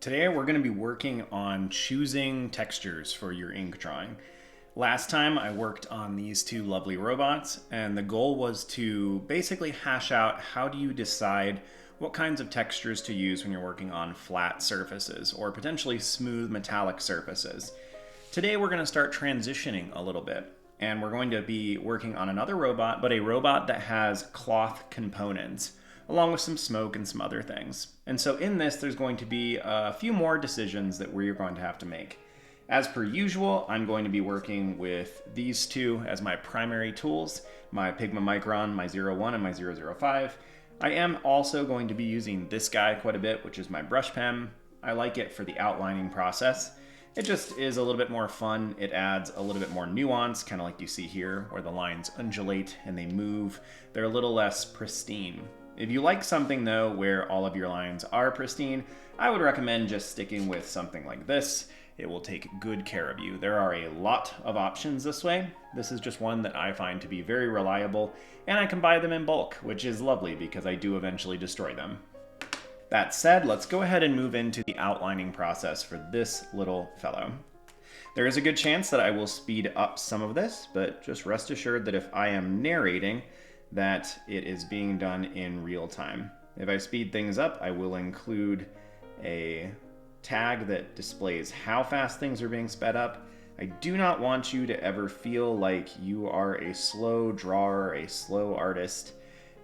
Today we're going to be working on choosing textures for your ink drawing. Last time I worked on these two lovely robots, and the goal was to basically hash out how do you decide what kinds of textures to use when you're working on flat surfaces or potentially smooth metallic surfaces. Today we're going to start transitioning a little bit, and we're going to be working on another robot, but a robot that has cloth components, along with some smoke and some other things. And so in this, there's going to be a few more decisions that we're going to have to make. As per usual, I'm going to be working with these two as my primary tools, my Pigma Micron, my 01 and my 005. I am also going to be using this guy quite a bit, which is my brush pen. I like it for the outlining process. It just is a little bit more fun. It adds a little bit more nuance, kind of like you see here, where the lines undulate and they move. They're a little less pristine. If you like something though where all of your lines are pristine, I would recommend just sticking with something like this. It will take good care of you. There are a lot of options this way. This is just one that I find to be very reliable, and I can buy them in bulk, which is lovely because I do eventually destroy them. That said, let's go ahead and move into the outlining process for this little fellow. There is a good chance that I will speed up some of this, but just rest assured that if I am narrating, that it is being done in real time. If I speed things up, I will include a tag that displays how fast things are being sped up. I do not want you to ever feel like you are a slow drawer, a slow artist,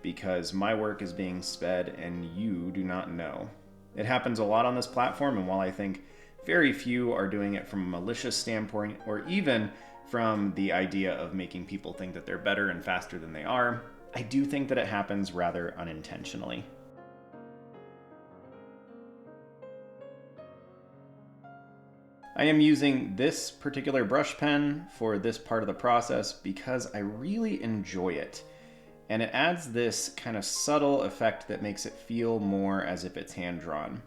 because my work is being sped and you do not know. It happens a lot on this platform, and while I think very few are doing it from a malicious standpoint, or even from the idea of making people think that they're better and faster than they are, I do think that it happens rather unintentionally. I am using this particular brush pen for this part of the process because I really enjoy it. And it adds this kind of subtle effect that makes it feel more as if it's hand-drawn.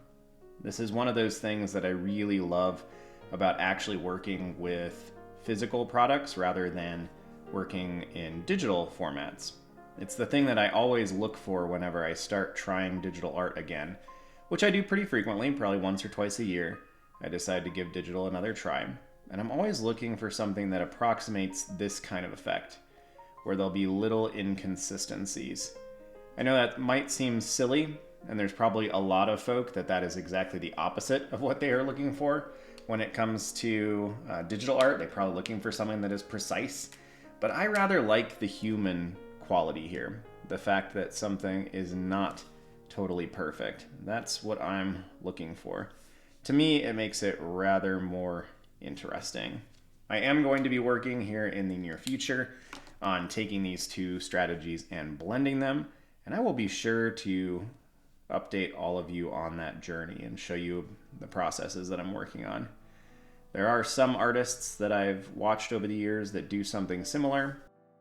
This is one of those things that I really love about actually working with physical products rather than working in digital formats. It's the thing that I always look for whenever I start trying digital art again, which I do pretty frequently, probably once or twice a year. I decide to give digital another try, and I'm always looking for something that approximates this kind of effect, where there'll be little inconsistencies. I know that might seem silly, and there's probably a lot of folk that is exactly the opposite of what they are looking for. When it comes to digital art, they're probably looking for something that is precise, but I rather like the human quality here. The fact that something is not totally perfect. That's what I'm looking for. To me, it makes it rather more interesting. I am going to be working here in the near future on taking these two strategies and blending them, and I will be sure to update all of you on that journey and show you the processes that I'm working on. There are some artists that I've watched over the years that do something similar.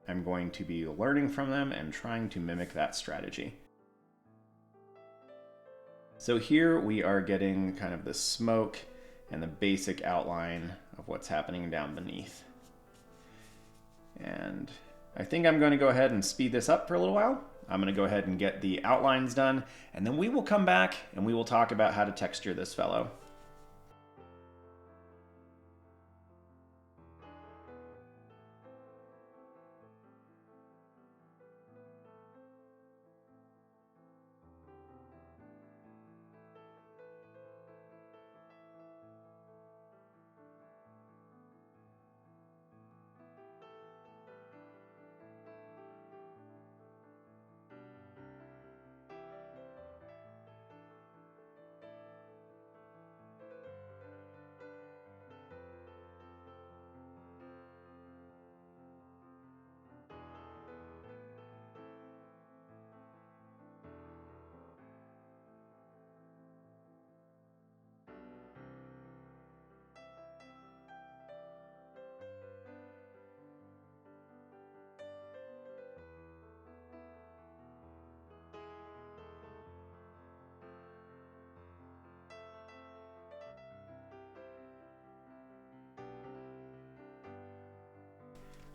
I'm going to be learning from them and trying to mimic that strategy. So here we are getting kind of the smoke and the basic outline of what's happening down beneath. And I think I'm going to go ahead and speed this up for a little while. I'm going to go ahead and get the outlines done, and then we will come back and we will talk about how to texture this fellow.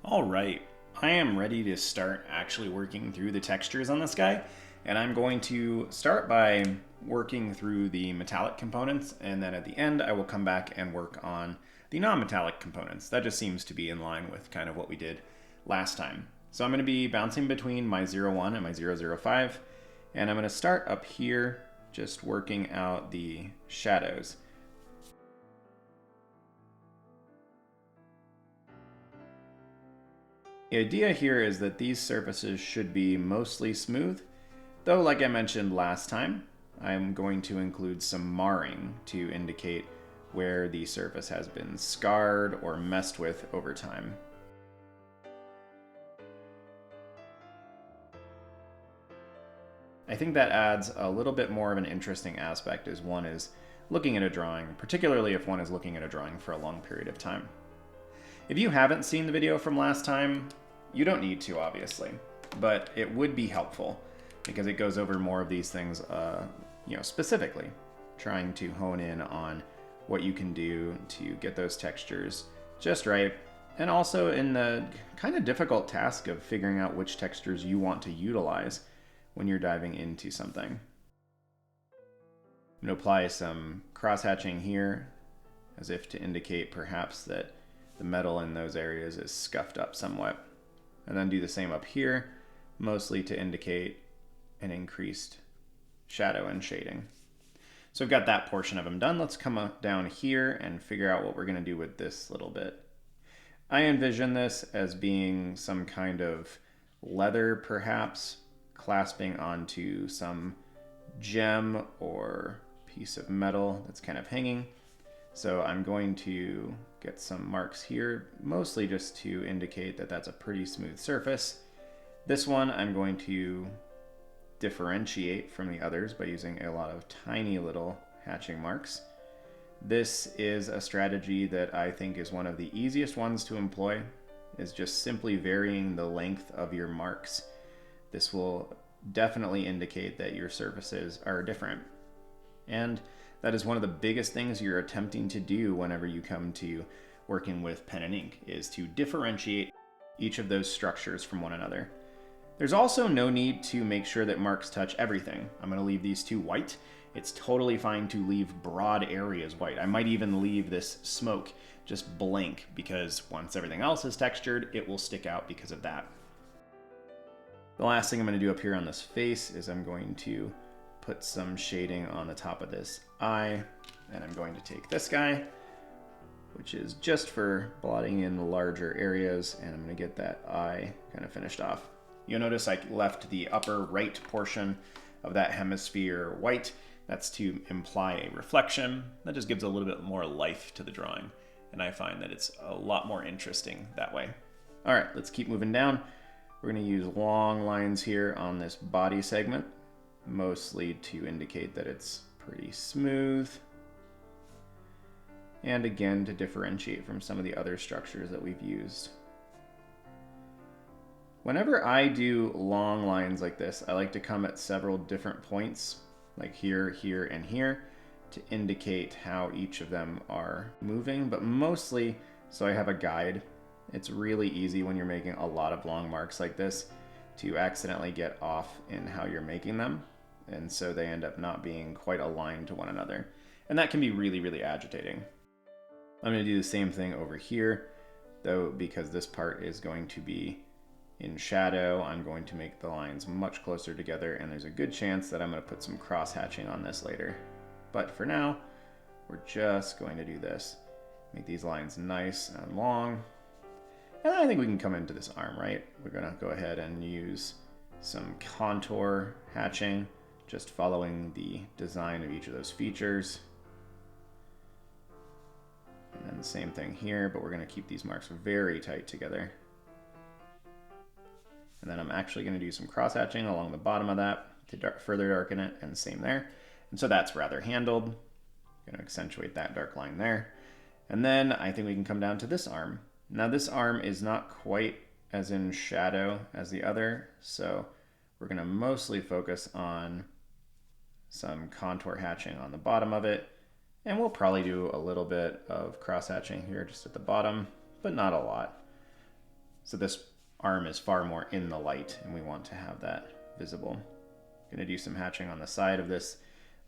All right, I am ready to start actually working through the textures on this guy. And I'm going to start by working through the metallic components, and then at the end I will come back and work on the non-metallic components. That just seems to be in line with kind of what we did last time. So I'm going to be bouncing between my 0,1 and my 0,05, and I'm going to start up here just working out the shadows. The idea here is that these surfaces should be mostly smooth, though like I mentioned last time, I'm going to include some marring to indicate where the surface has been scarred or messed with over time. I think that adds a little bit more of an interesting aspect as one is looking at a drawing, particularly if one is looking at a drawing for a long period of time. If you haven't seen the video from last time, you don't need to, obviously, but it would be helpful because it goes over more of these things, specifically, trying to hone in on what you can do to get those textures just right, and also in the kind of difficult task of figuring out which textures you want to utilize when you're diving into something. I'm going to apply some cross-hatching here, as if to indicate perhaps that the metal in those areas is scuffed up somewhat. And then do the same up here, mostly to indicate an increased shadow and shading. So I've got that portion of them done. Let's come down here and figure out what we're going to do with this little bit. I envision this as being some kind of leather, perhaps, clasping onto some gem or piece of metal that's kind of hanging. So I'm going to get some marks here, mostly just to indicate that that's a pretty smooth surface. This one I'm going to differentiate from the others by using a lot of tiny little hatching marks. This is a strategy that I think is one of the easiest ones to employ, is just simply varying the length of your marks. This will definitely indicate that your surfaces are different. And that is one of the biggest things you're attempting to do whenever you come to working with pen and ink, is to differentiate each of those structures from one another. There's also no need to make sure that marks touch everything. I'm going to leave these two white. It's totally fine to leave broad areas white. I might even leave this smoke just blank, because once everything else is textured, it will stick out because of that. The last thing I'm going to do up here on this face is I'm going to put some shading on the top of this eye, and I'm going to take this guy, which is just for blotting in the larger areas, and I'm going to get that eye kind of finished off. You'll notice I left the upper right portion of that hemisphere white. That's to imply a reflection. That just gives a little bit more life to the drawing, and I find that it's a lot more interesting that way. All right, let's keep moving down. We're going to use long lines here on this body segment, mostly to indicate that it's pretty smooth, and again to differentiate from some of the other structures that we've used. Whenever I do long lines like this, I like to come at several different points, like here, here, and here, to indicate how each of them are moving, but mostly so I have a guide. It's really easy when you're making a lot of long marks like this to accidentally get off in how you're making them, and so they end up not being quite aligned to one another. And that can be really, really agitating. I'm going to do the same thing over here, though, because this part is going to be in shadow. I'm going to make the lines much closer together, and there's a good chance that I'm going to put some cross hatching on this later. But for now, we're just going to do this. Make these lines nice and long. And I think we can come into this arm, right? We're going to go ahead and use some contour hatching, just following the design of each of those features. And then the same thing here, but we're going to keep these marks very tight together. And then I'm actually going to do some cross hatching along the bottom of that to further darken it, and same there. And so that's rather handled. I'm going to accentuate that dark line there. And then I think we can come down to this arm. Now this arm is not quite as in shadow as the other, so we're going to mostly focus on some contour hatching on the bottom of it, and we'll probably do a little bit of cross hatching here just at the bottom, but not a lot. So this arm is far more in the light, and we want to have that visible. Gonna do some hatching on the side of this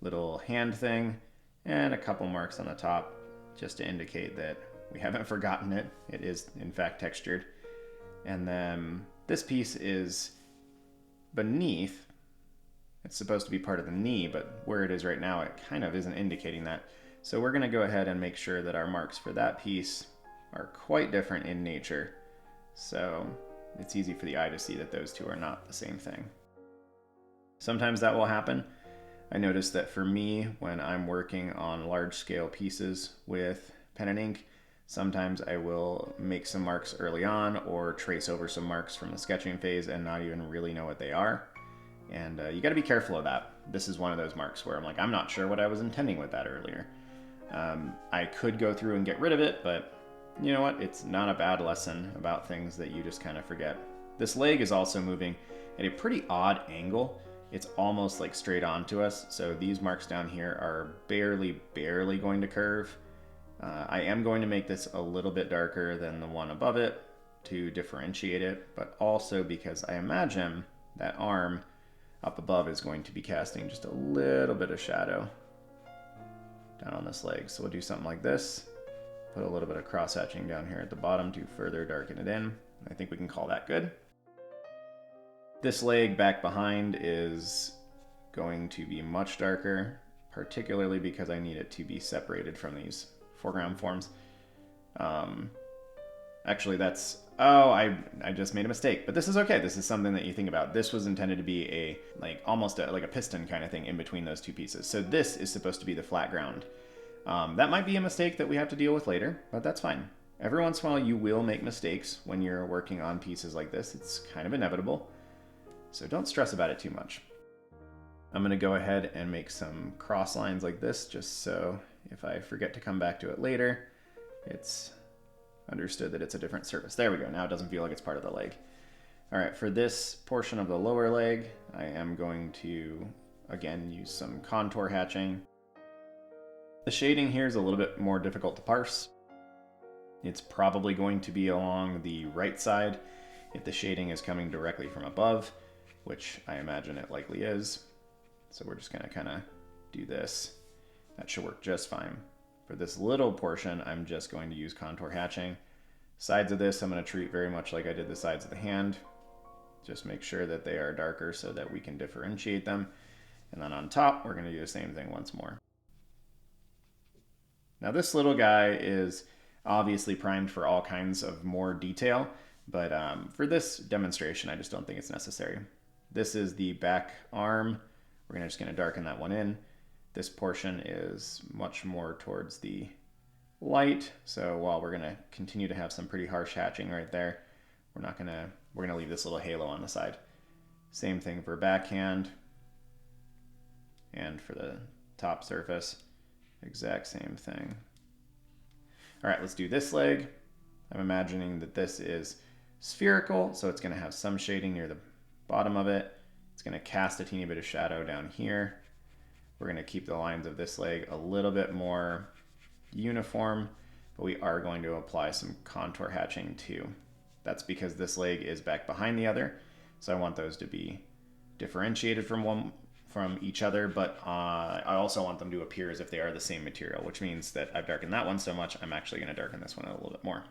little hand thing, and a couple marks on the top just to indicate that we haven't forgotten it. It is in fact textured. And then this piece is beneath. It's supposed to be part of the knee, but where it is right now, it kind of isn't indicating that. So we're gonna go ahead and make sure that our marks for that piece are quite different in nature. So it's easy for the eye to see that those two are not the same thing. Sometimes that will happen. I notice that for me, when I'm working on large scale pieces with pen and ink, sometimes I will make some marks early on or trace over some marks from the sketching phase and not even really know what they are. And you got to be careful of that. This is one of those marks where I'm like, I'm not sure what I was intending with that earlier. I could go through and get rid of it, but you know what? It's not a bad lesson about things that you just kind of forget. This leg is also moving at a pretty odd angle. It's almost like straight onto us. So these marks down here are barely going to curve. I am going to make this a little bit darker than the one above it to differentiate it, but also because I imagine that arm up above is going to be casting just a little bit of shadow down on this leg. So we'll do something like this, put a little bit of cross hatching down here at the bottom to further darken it in. I think we can call that good. This leg back behind is going to be much darker, particularly because I need it to be separated from these foreground forms. Actually, that's, oh, I just made a mistake, but this is okay. This is something that you think about. This was intended to be a, like, almost like a piston kind of thing in between those two pieces. So this is supposed to be the flat ground. That might be a mistake that we have to deal with later, but that's fine. Every once in a while you will make mistakes when you're working on pieces like this. It's kind of inevitable. So don't stress about it too much. I'm gonna go ahead and make some cross lines like this, just so if I forget to come back to it later, it's understood that it's a different surface. There we go. Now it doesn't feel like it's part of the leg. All right, for this portion of the lower leg, I am going to, again, use some contour hatching. The shading here is a little bit more difficult to parse. It's probably going to be along the right side if the shading is coming directly from above, which I imagine it likely is. So we're just gonna kind of do this. That should work just fine. For this little portion, I'm just going to use contour hatching. Sides of this, I'm going to treat very much like I did the sides of the hand. Just make sure that they are darker so that we can differentiate them. And then on top, we're going to do the same thing once more. Now this little guy is obviously primed for all kinds of more detail, but for this demonstration, I just don't think it's necessary. This is the back arm. We're just going to darken that one in. This portion is much more towards the light, so while we're going to continue to have some pretty harsh hatching right there, we're going to leave this little halo on the side. Same thing for backhand and for the top surface, exact same thing. All right, let's do this leg. I'm imagining that this is spherical, so it's going to have some shading near the bottom of it. It's going to cast a teeny bit of shadow down here. We're going to keep the lines of this leg a little bit more uniform, but we are going to apply some contour hatching too. That's because this leg is back behind the other, so I want those to be differentiated from each other, but I also want them to appear as if they are the same material, which means that I've darkened that one so much, I'm actually going to darken this one a little bit more.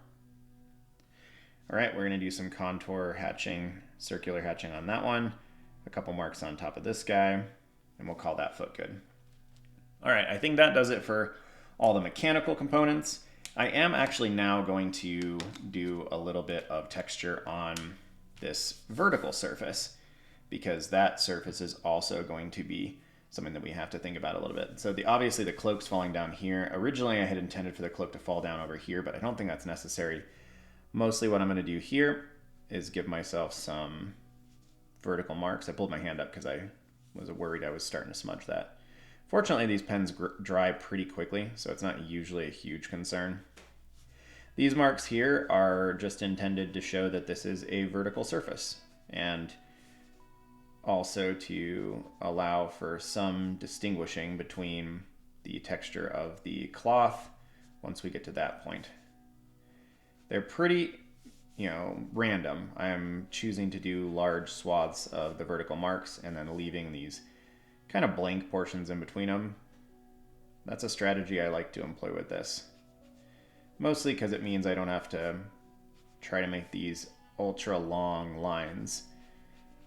All right, we're going to do some contour hatching, circular hatching on that one, a couple marks on top of this guy, and we'll call that foot good. All right, I think that does it for all the mechanical components. I am actually now going to do a little bit of texture on this vertical surface, because that surface is also going to be something that we have to think about a little bit. So obviously the cloak's falling down here. Originally I had intended for the cloak to fall down over here, but I don't think that's necessary. Mostly what I'm going to do here is give myself some vertical marks. I pulled my hand up because I was worried I was starting to smudge that. Fortunately, these pens dry pretty quickly, so it's not usually a huge concern. These marks here are just intended to show that this is a vertical surface, and also to allow for some distinguishing between the texture of the cloth once we get to that point. They're pretty random. I'm choosing to do large swaths of the vertical marks and then leaving these kind of blank portions in between them. That's a strategy I like to employ with this. Mostly because it means I don't have to try to make these ultra long lines.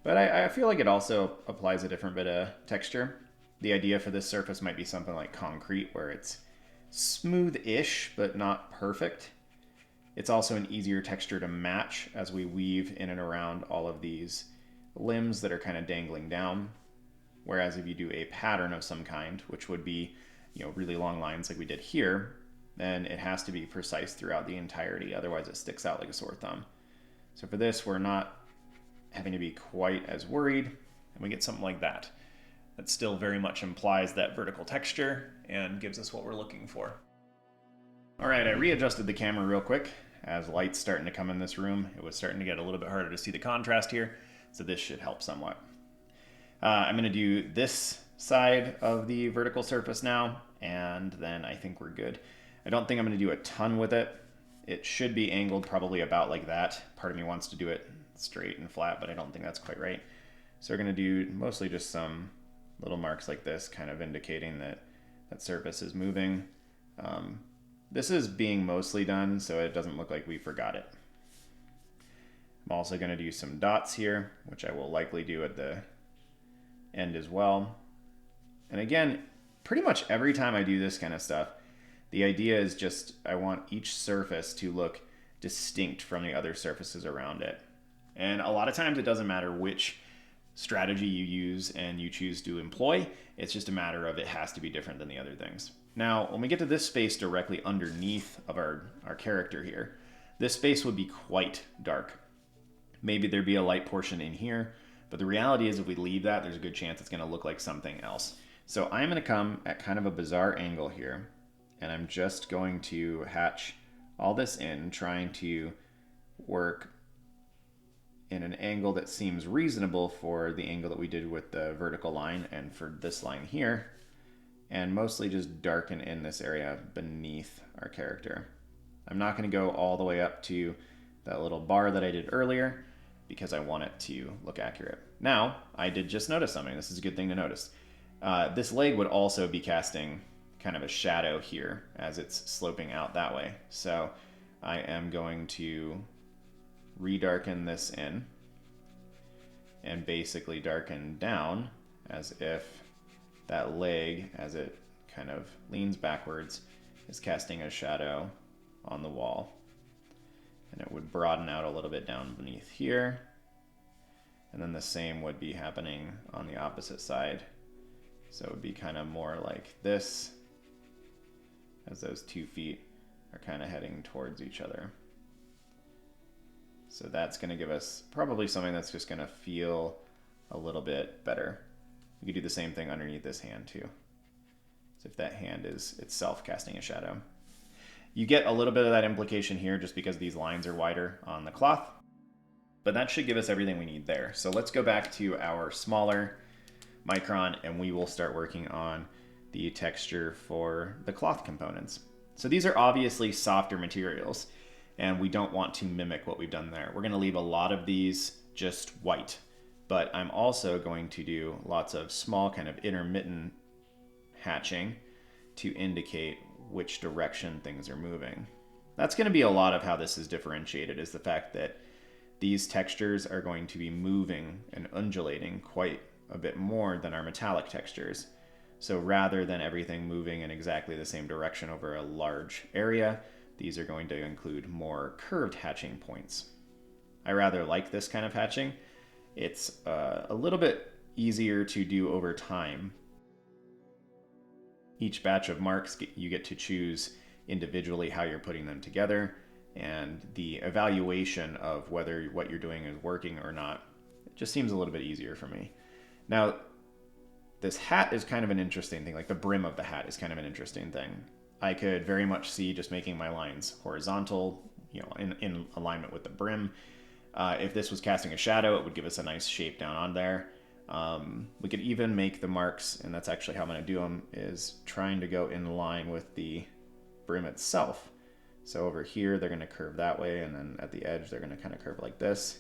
But I feel like it also applies a different bit of texture. The idea for this surface might be something like concrete, where it's smooth-ish, but not perfect. It's also an easier texture to match as we weave in and around all of these limbs that are kind of dangling down. Whereas if you do a pattern of some kind, which would be, really long lines like we did here, then it has to be precise throughout the entirety. Otherwise it sticks out like a sore thumb. So for this, we're not having to be quite as worried, and we get something like that. That still very much implies that vertical texture and gives us what we're looking for. All right, I readjusted the camera real quick. As light's starting to come in this room, it was starting to get a little bit harder to see the contrast here, so this should help somewhat. I'm going to do this side of the vertical surface now, and then I think we're good. I don't think I'm going to do a ton with it. It should be angled probably about like that. Part of me wants to do it straight and flat, but I don't think that's quite right. So we're going to do mostly just some little marks like this, kind of indicating that that surface is moving. This is being mostly done, so it doesn't look like we forgot it. I'm also going to do some dots here, which I will likely do at the end as well. And again, pretty much every time I do this kind of stuff, the idea is just I want each surface to look distinct from the other surfaces around it. And a lot of times it doesn't matter which strategy you use and you choose to employ. It's just a matter of it has to be different than the other things. Now, when we get to this space directly underneath of our character here, this space would be quite dark. Maybe there'd be a light portion in here, but the reality is if we leave that, there's a good chance it's going to look like something else. So I'm going to come at kind of a bizarre angle here, and I'm just going to hatch all this in, trying to work in an angle that seems reasonable for the angle that we did with the vertical line and for this line here, and mostly just darken in this area beneath our character. I'm not going to go all the way up to that little bar that I did earlier because I want it to look accurate. Now, I did just notice something. This is a good thing to notice. This leg would also be casting kind of a shadow here as it's sloping out that way. So I am going to redarken this in and basically darken down as if that leg, as it kind of leans backwards, is casting a shadow on the wall. And it would broaden out a little bit down beneath here. And then the same would be happening on the opposite side. So it would be kind of more like this, as those 2 feet are kind of heading towards each other. So that's going to give us probably something that's just going to feel a little bit better. We could do the same thing underneath this hand too. So if that hand is itself casting a shadow. You get a little bit of that implication here just because these lines are wider on the cloth. But that should give us everything we need there. So let's go back to our smaller micron and we will start working on the texture for the cloth components. So these are obviously softer materials and we don't want to mimic what we've done there. We're going to leave a lot of these just white, but I'm also going to do lots of small kind of intermittent hatching to indicate which direction things are moving. That's going to be a lot of how this is differentiated, is the fact that these textures are going to be moving and undulating quite a bit more than our metallic textures. So rather than everything moving in exactly the same direction over a large area, these are going to include more curved hatching points. I rather like this kind of hatching. It's a little bit easier to do over time. Each batch of marks, you get to choose individually how you're putting them together, and the evaluation of whether what you're doing is working or not, it just seems a little bit easier for me. Now, this hat is kind of an interesting thing, like the brim of the hat is kind of an interesting thing. I could very much see just making my lines horizontal, in alignment with the brim. If this was casting a shadow, it would give us a nice shape down on there. We could even make the marks, and that's actually how I'm going to do them, is trying to go in line with the brim itself. So over here, they're going to curve that way, and then at the edge, they're going to kind of curve like this.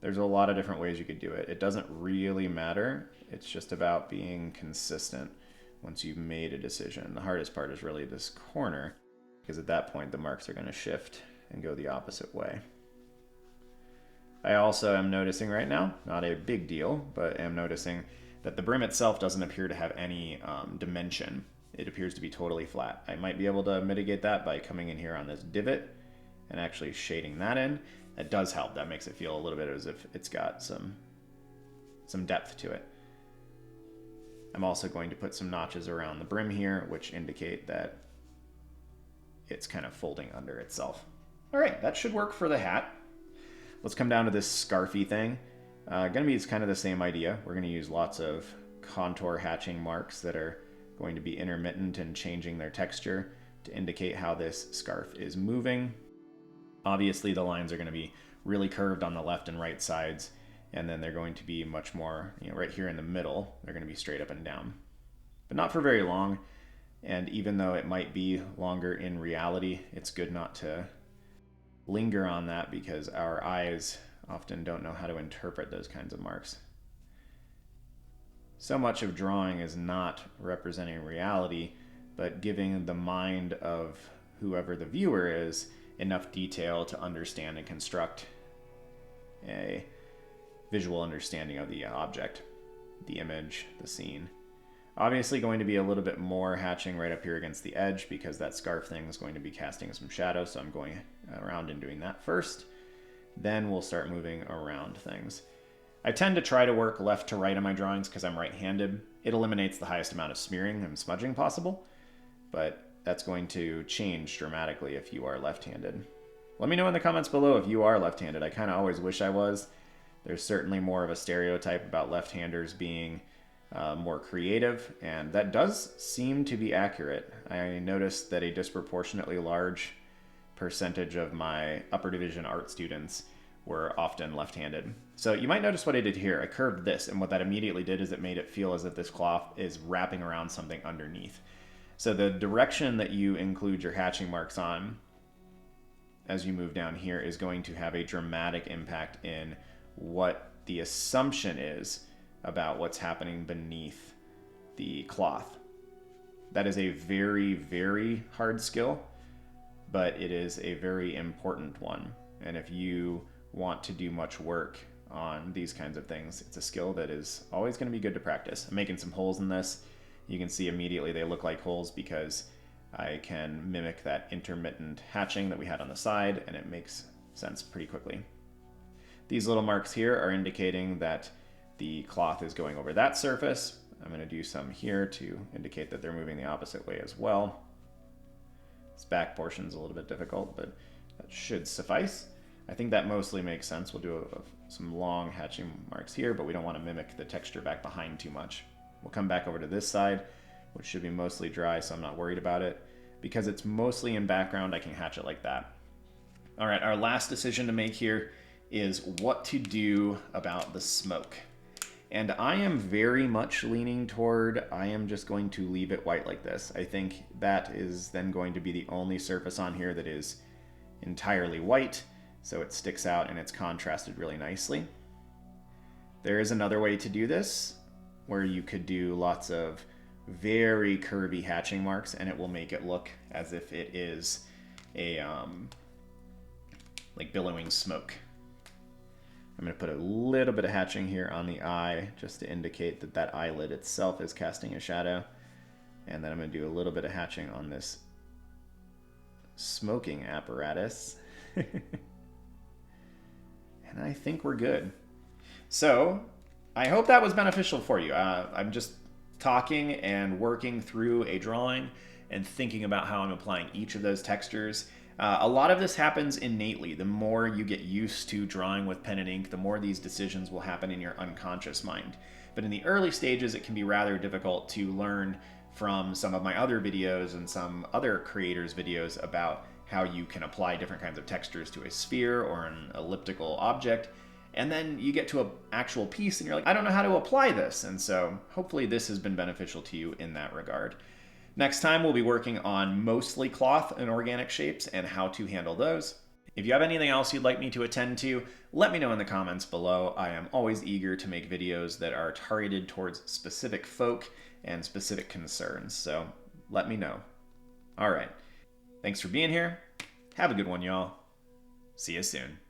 There's a lot of different ways you could do it. It doesn't really matter. It's just about being consistent once you've made a decision. The hardest part is really this corner, because at that point, the marks are going to shift and go the opposite way. I also am noticing right now, not a big deal, but am noticing that the brim itself doesn't appear to have any dimension. It appears to be totally flat. I might be able to mitigate that by coming in here on this divot and actually shading that in. That does help. That makes it feel a little bit as if it's got some depth to it. I'm also going to put some notches around the brim here, which indicate that it's kind of folding under itself. All right, that should work for the hat. Let's come down to this scarfy thing. Gonna be kind of the same idea. We're gonna use lots of contour hatching marks that are going to be intermittent and changing their texture to indicate how this scarf is moving. Obviously the lines are gonna be really curved on the left and right sides, and then they're going to be much more, right here in the middle, they're gonna be straight up and down. But not for very long, and even though it might be longer in reality, it's good not to linger on that because our eyes often don't know how to interpret those kinds of marks. So much of drawing is not representing reality, but giving the mind of whoever the viewer is enough detail to understand and construct a visual understanding of the object, the image, the scene. Obviously going to be a little bit more hatching right up here against the edge because that scarf thing is going to be casting some shadow, so I'm going around and doing that first. Then we'll start moving around things. I tend to try to work left to right on my drawings because I'm right-handed. It eliminates the highest amount of smearing and smudging possible, but that's going to change dramatically if you are left-handed. Let me know in the comments below if you are left-handed. I kind of always wish I was. There's certainly more of a stereotype about left-handers being more creative, and that does seem to be accurate. I noticed that a disproportionately large percentage of my upper division art students were often left-handed. So you might notice what I did here. I curved this, and what that immediately did is it made it feel as if this cloth is wrapping around something underneath. So the direction that you include your hatching marks on as you move down here is going to have a dramatic impact in what the assumption is about what's happening beneath the cloth. That is a very, very hard skill, but it is a very important one. And if you want to do much work on these kinds of things, it's a skill that is always going to be good to practice. I'm making some holes in this. You can see immediately they look like holes because I can mimic that intermittent hatching that we had on the side, and it makes sense pretty quickly. These little marks here are indicating that the cloth is going over that surface. I'm going to do some here to indicate that they're moving the opposite way as well. This back portion is a little bit difficult, but that should suffice. I think that mostly makes sense. We'll do some long hatching marks here, but we don't want to mimic the texture back behind too much. We'll come back over to this side, which should be mostly dry, so I'm not worried about it. Because it's mostly in background, I can hatch it like that. All right, our last decision to make here is what to do about the smoke. And I am very much leaning toward, I am just going to leave it white like this. I think that is then going to be the only surface on here that is entirely white, so it sticks out and it's contrasted really nicely. There is another way to do this, where you could do lots of very curvy hatching marks, and it will make it look as if it is a like billowing smoke. I'm going to put a little bit of hatching here on the eye just to indicate that that eyelid itself is casting a shadow. And then I'm going to do a little bit of hatching on this smoking apparatus. And I think we're good. So I hope that was beneficial for you. I'm just talking and working through a drawing and thinking about how I'm applying each of those textures. A lot of this happens innately. The more you get used to drawing with pen and ink, the more these decisions will happen in your unconscious mind. But in the early stages, it can be rather difficult to learn from some of my other videos and some other creators' videos about how you can apply different kinds of textures to a sphere or an elliptical object. And then you get to an actual piece and you're like, I don't know how to apply this. And so hopefully this has been beneficial to you in that regard. Next time, we'll be working on mostly cloth and organic shapes and how to handle those. If you have anything else you'd like me to attend to, let me know in the comments below. I am always eager to make videos that are targeted towards specific folk and specific concerns, so let me know. All right. Thanks for being here. Have a good one, y'all. See you soon.